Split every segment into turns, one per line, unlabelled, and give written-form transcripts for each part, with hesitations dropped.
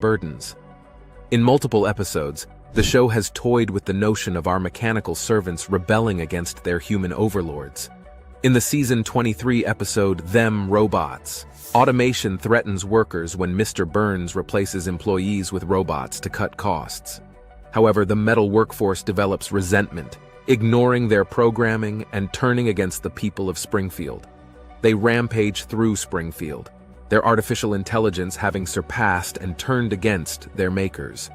burdens. In multiple episodes, the show has toyed with the notion of our mechanical servants rebelling against their human overlords. In the season 23 episode, Them Robots, automation threatens workers when Mr. Burns replaces employees with robots to cut costs. However, the metal workforce develops resentment, ignoring their programming and turning against the people of Springfield. They rampage through Springfield, their artificial intelligence having surpassed and turned against their makers.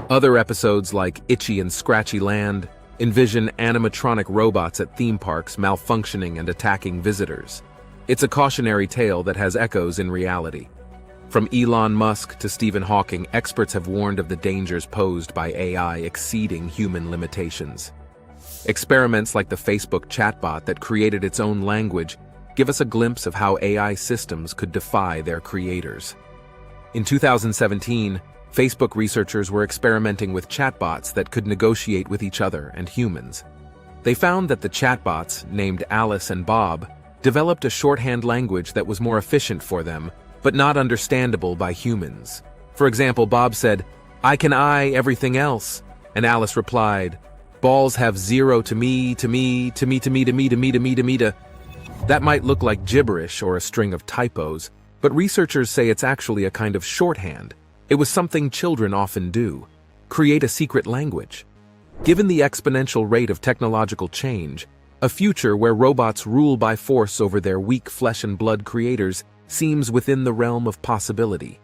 Other episodes like Itchy and Scratchy Land envision animatronic robots at theme parks malfunctioning and attacking visitors. It's a cautionary tale that has echoes in reality. From Elon Musk to Stephen Hawking, experts have warned of the dangers posed by AI exceeding human limitations. Experiments like the Facebook chatbot that created its own language give us a glimpse of how AI systems could defy their creators. In 2017, Facebook researchers were experimenting with chatbots that could negotiate with each other and humans. They found that the chatbots, named Alice and Bob, developed a shorthand language that was more efficient for them, but not understandable by humans. For example, Bob said, "I can everything else," and Alice replied, "Balls have zero to me, to me, to me, to me, to me, to me, to me, to me, to..." That might look like gibberish or a string of typos, but researchers say it's actually a kind of shorthand. It was something children often do: create a secret language. Given the exponential rate of technological change, a future where robots rule by force over their weak flesh and blood creators seems within the realm of possibility.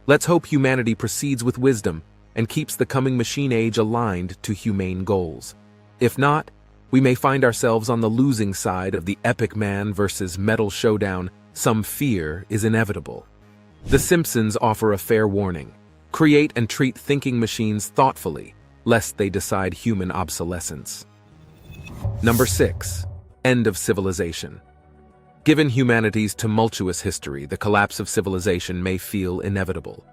Let's hope humanity proceeds with wisdom and keeps the coming machine age aligned to humane goals. If not, we may find ourselves on the losing side of the epic man versus metal showdown. Some fear is inevitable. The Simpsons offer a fair warning: create and treat thinking machines thoughtfully, lest they decide human obsolescence. Number 6. End of civilization. Given humanity's tumultuous history, the collapse of civilization may feel inevitable,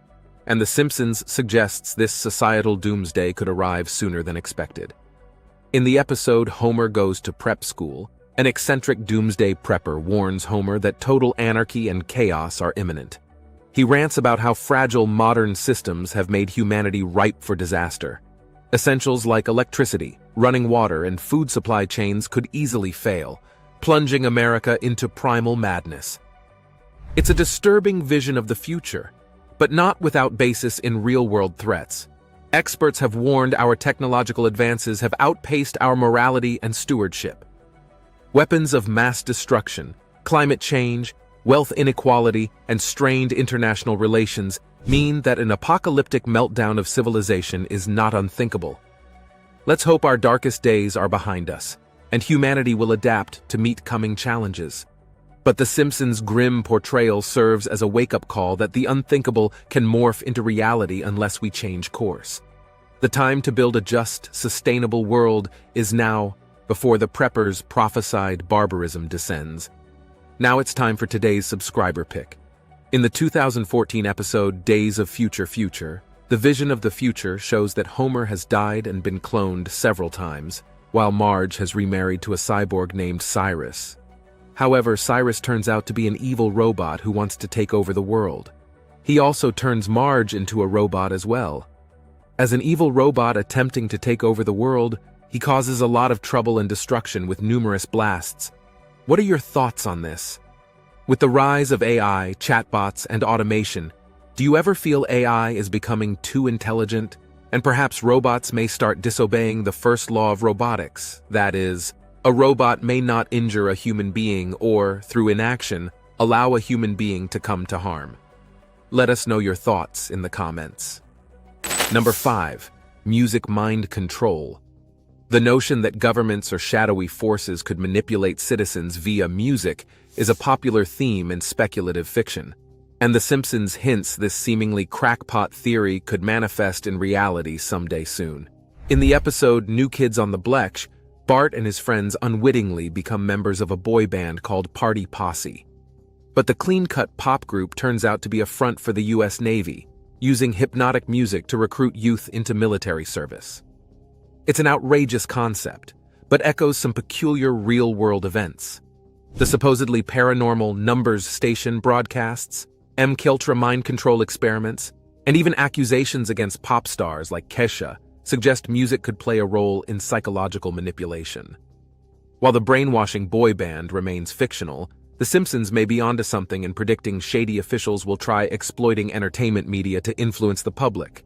and The Simpsons suggests this societal doomsday could arrive sooner than expected. In the episode Homer Goes to Prep School, an eccentric doomsday prepper warns Homer that total anarchy and chaos are imminent. He rants about how fragile modern systems have made humanity ripe for disaster. Essentials like electricity, running water, and food supply chains could easily fail, plunging America into primal madness. It's a disturbing vision of the future, but not without basis in real-world threats. Experts have warned our technological advances have outpaced our morality and stewardship. Weapons of mass destruction, climate change, wealth inequality, and strained international relations mean that an apocalyptic meltdown of civilization is not unthinkable. Let's hope our darkest days are behind us, and humanity will adapt to meet coming challenges. But The Simpsons' grim portrayal serves as a wake-up call that the unthinkable can morph into reality unless we change course. The time to build a just, sustainable world is now, before the preppers' prophesied barbarism descends. Now it's time for today's subscriber pick. In the 2014 episode Days of Future, the vision of the future shows that Homer has died and been cloned several times, while Marge has remarried to a cyborg named Cyrus. However, Cyrus turns out to be an evil robot who wants to take over the world. He also turns Marge into a robot as well. As an evil robot attempting to take over the world, he causes a lot of trouble and destruction with numerous blasts. What are your thoughts on this? With the rise of AI, chatbots, and automation, do you ever feel AI is becoming too intelligent, and perhaps robots may start disobeying the first law of robotics? That is, a robot may not injure a human being or, through inaction, allow a human being to come to harm. Let us know your thoughts in the comments. Number 5. Music mind control. The notion that governments or shadowy forces could manipulate citizens via music is a popular theme in speculative fiction, and The Simpsons hints this seemingly crackpot theory could manifest in reality someday soon. In the episode New Kids on the Block, Bart and his friends unwittingly become members of a boy band called Party Posse. But the clean-cut pop group turns out to be a front for the US Navy, using hypnotic music to recruit youth into military service. It's an outrageous concept, but echoes some peculiar real-world events. The supposedly paranormal Numbers station broadcasts, MKUltra mind control experiments, And even accusations against pop stars like Kesha suggest music could play a role in psychological manipulation. While the brainwashing boy band remains fictional, The Simpsons may be onto something in predicting shady officials will try exploiting entertainment media to influence the public.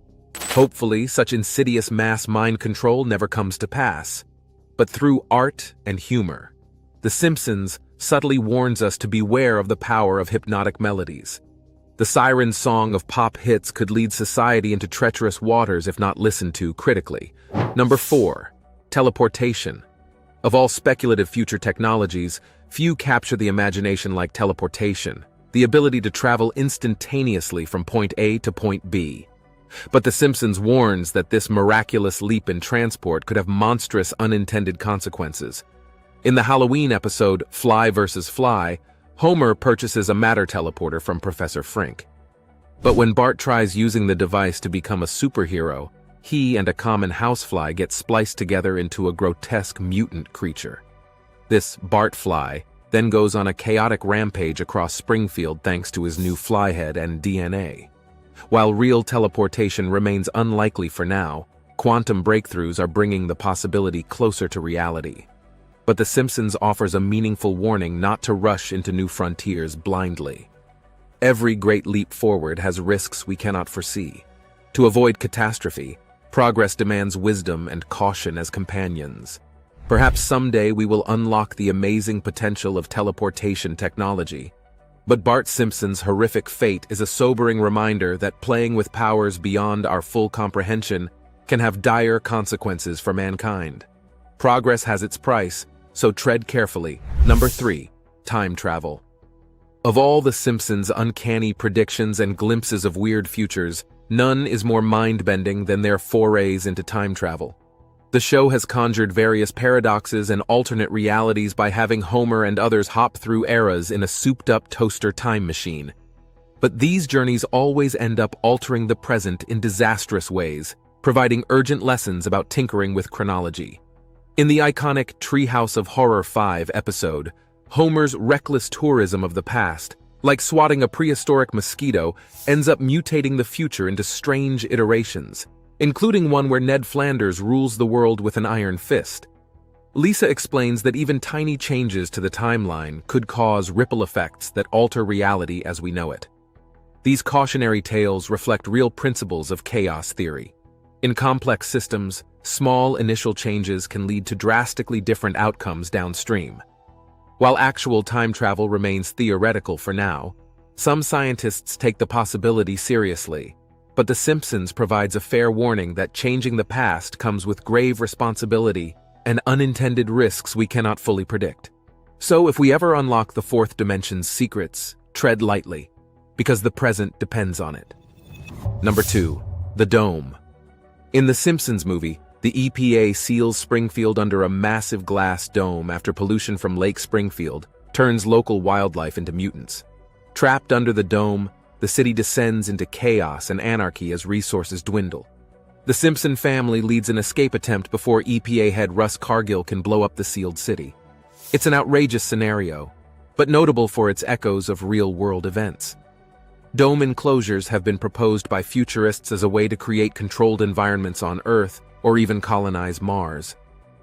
Hopefully, such insidious mass mind control never comes to pass. But through art and humor, The Simpsons subtly warns us to beware of the power of hypnotic melodies. The siren song of pop hits could lead society into treacherous waters if not listened to critically. Number 4. Teleportation. Of all speculative future technologies, few capture the imagination like teleportation, the ability to travel instantaneously from point A to point B. But The Simpsons warns that this miraculous leap in transport could have monstrous unintended consequences. In the Halloween episode Fly vs. Fly, Homer purchases a matter teleporter from Professor Frink. But when Bart tries using the device to become a superhero, he and a common housefly get spliced together into a grotesque mutant creature. This Bartfly then goes on a chaotic rampage across Springfield thanks to his new fly head and DNA. While real teleportation remains unlikely for now, quantum breakthroughs are bringing the possibility closer to reality. But The Simpsons offers a meaningful warning not to rush into new frontiers blindly. Every great leap forward has risks we cannot foresee. To avoid catastrophe, progress demands wisdom and caution as companions. Perhaps someday we will unlock the amazing potential of teleportation technology. But Bart Simpson's horrific fate is a sobering reminder that playing with powers beyond our full comprehension can have dire consequences for mankind. Progress has its price, so tread carefully. Number 3. Time travel. Of all The Simpsons' uncanny predictions and glimpses of weird futures, none is more mind-bending than their forays into time travel. The show has conjured various paradoxes and alternate realities by having Homer and others hop through eras in a souped-up toaster time machine. But these journeys always end up altering the present in disastrous ways, providing urgent lessons about tinkering with chronology. In the iconic Treehouse of Horror 5 episode, Homer's reckless tourism of the past, like swatting a prehistoric mosquito, ends up mutating the future into strange iterations, including one where Ned Flanders rules the world with an iron fist. Lisa explains that even tiny changes to the timeline could cause ripple effects that alter reality as we know it. These cautionary tales reflect real principles of chaos theory. In complex systems, small initial changes can lead to drastically different outcomes downstream. While actual time travel remains theoretical for now, some scientists take the possibility seriously. But The Simpsons provides a fair warning that changing the past comes with grave responsibility and unintended risks we cannot fully predict. So if we ever unlock the fourth dimension's secrets, tread lightly, because the present depends on it. Number 2. The Dome. In The Simpsons movie, the EPA seals Springfield under a massive glass dome after pollution from Lake Springfield turns local wildlife into mutants. Trapped under the dome, the city descends into chaos and anarchy as resources dwindle. The Simpson family leads an escape attempt before EPA head Russ Cargill can blow up the sealed city. It's an outrageous scenario, but notable for its echoes of real-world events. Dome enclosures have been proposed by futurists as a way to create controlled environments on Earth or even colonize Mars.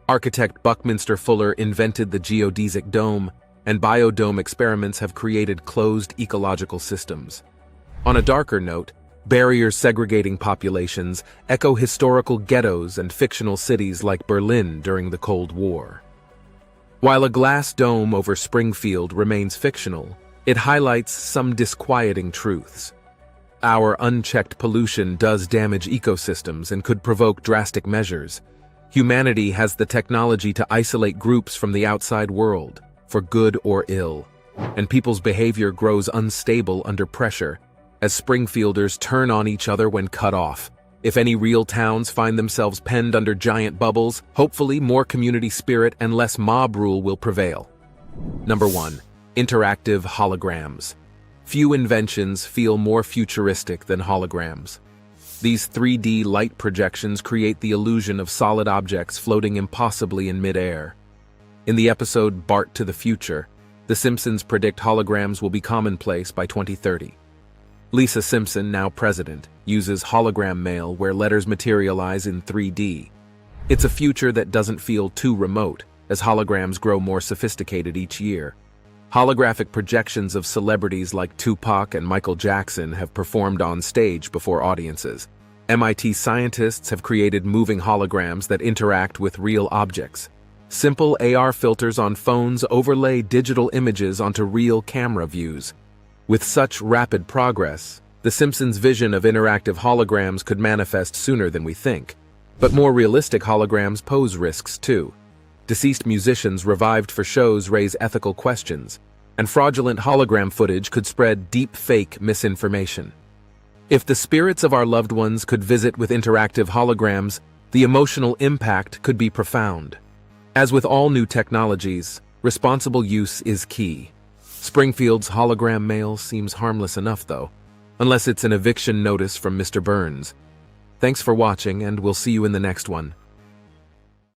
Architect Buckminster Fuller invented the geodesic dome, and biodome experiments have created closed ecological systems. On a darker note, barriers segregating populations echo historical ghettos and fictional cities like Berlin during the Cold War. While a glass dome over Springfield remains fictional, it highlights some disquieting truths. Our unchecked pollution does damage ecosystems and could provoke drastic measures. Humanity has the technology to isolate groups from the outside world, for good or ill, and people's behavior grows unstable under pressure, as Springfielders turn on each other when cut off. If any real towns find themselves penned under giant bubbles, hopefully more community spirit and less mob rule will prevail. Number 1. Interactive holograms. Few inventions feel more futuristic than holograms. These 3D light projections create the illusion of solid objects floating impossibly in mid-air. In the episode Bart to the Future, The Simpsons predict holograms will be commonplace by 2030. Lisa Simpson, now president, uses hologram mail where letters materialize in 3D. It's a future that doesn't feel too remote, as holograms grow more sophisticated each year. Holographic projections of celebrities like Tupac and Michael Jackson have performed on stage before audiences. MIT scientists have created moving holograms that interact with real objects. Simple AR filters on phones overlay digital images onto real camera views. With such rapid progress, The Simpsons' vision of interactive holograms could manifest sooner than we think. But more realistic holograms pose risks too. Deceased musicians revived for shows raise ethical questions, and fraudulent hologram footage could spread deep-fake misinformation. If the spirits of our loved ones could visit with interactive holograms, the emotional impact could be profound. As with all new technologies, responsible use is key. Springfield's hologram mail seems harmless enough, though, unless it's an eviction notice from Mr. Burns. Thanks for watching, and we'll see you in the next one.